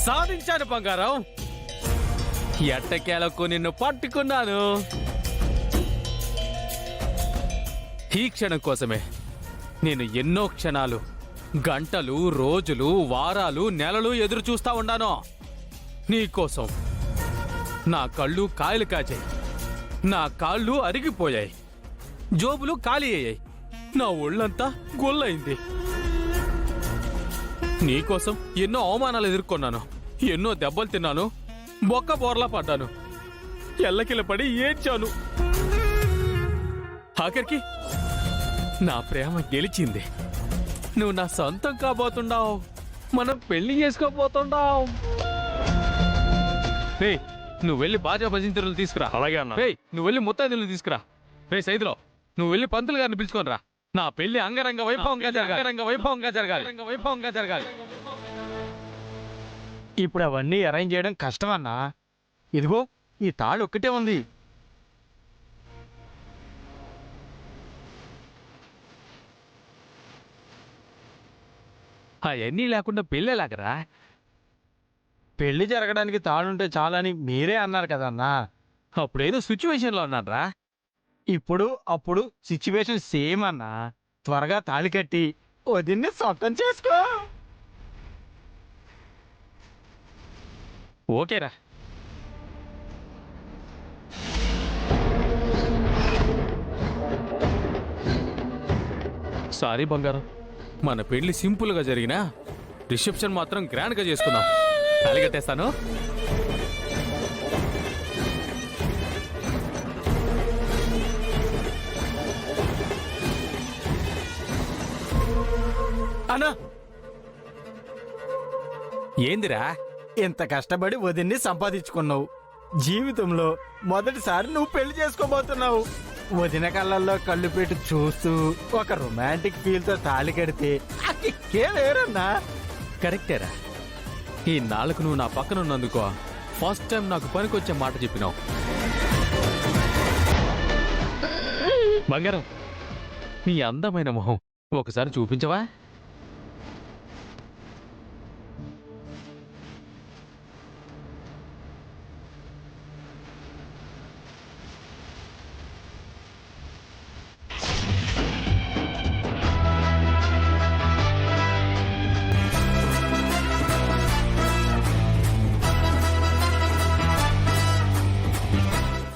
సాధించాను బంగారం. ఎట్టకేలకు నిన్ను పట్టుకున్నాను. ఈ క్షణం కోసమే నేను ఎన్నో క్షణాలు, గంటలు, రోజులు, వారాలు, నెలలు ఎదురు చూస్తా ఉన్నాను. నీకోసం నా కళ్ళు కాయలు కాచాయి, నా కాళ్ళు అరిగిపోయాయి, జోబులు ఖాళీ అయ్యాయి, నా ఒళ్ళంతా గొల్లయింది. నీకోసం ఎన్నో అవమానాలు ఎదుర్కొన్నాను, ఎన్నో దెబ్బలు తిన్నాను, బొక్క బోర్లా పడ్డాను, ఎల్లకిల పడి ఏడ్చాను. ఆఖరికి నా ప్రేమ గెలిచింది. నువ్వు నా సొంతం కాబోతున్నావు, మనం పెళ్లి చేసుకోబోతున్నావు. నువ్వు వెళ్ళి బాజా భజంత్రులు తీసుకురా. అలాగే అన్న. నువ్వు వెళ్ళి ముత్తైదులు తీసుకురా. సైదులో నువ్వు వెళ్ళి పంతులు గారిని పిలుచుకొని రా. నా పెళ్లి అంగరంగ వైభవంగా జరగాలి. ఇప్పుడు అవన్నీ అరేంజ్ చేయడం కష్టం అన్నా. ఇదిగో ఈ తాళి ఒక్కటే ఉంది. అవన్నీ లేకుండా పెళ్ళేలాగరా? పెళ్లి జరగడానికి తాళుంటే చాలని మీరే అన్నారు కదన్నా. అప్పుడేదో సిచ్యువేషన్లో ఉన్నారా? ఇప్పుడు అప్పుడు సిచ్యువేషన్ సేమ్ అన్నా. త్వరగా తాళి కట్టి వదిన్ని సొంతం చేసుకో. ఓకేరా. సారీ బంగారం, మన పెళ్లి సింపుల్గా జరిగినా రిసెప్షన్ మాత్రం గ్రాండ్గా చేసుకుందాం. తాళి కట్టేస్తాను. అన్నా, ఏందిరా? ఇంత కష్టపడి వదిన్ని సంపాదించుకున్నావు. జీవితంలో మొదటిసారి నువ్వు పెళ్లి చేసుకోబోతున్నావు. వదిన కళ్ళల్లో కళ్ళు పెట్టి చూస్తూ ఒక రొమాంటిక్ ఫీల్ తో తాళి కడితే ఆ కిక్కే వేరన్నా. కరెక్టేరా. ఈ నాలుగు నువ్వు నా పక్కన ఉన్నందుకో ఫస్ట్ టైం నాకు పనికొచ్చే మాట చెప్పినావు. బంగారం, నీ అందమైన మొహం ఒకసారి చూపించవా?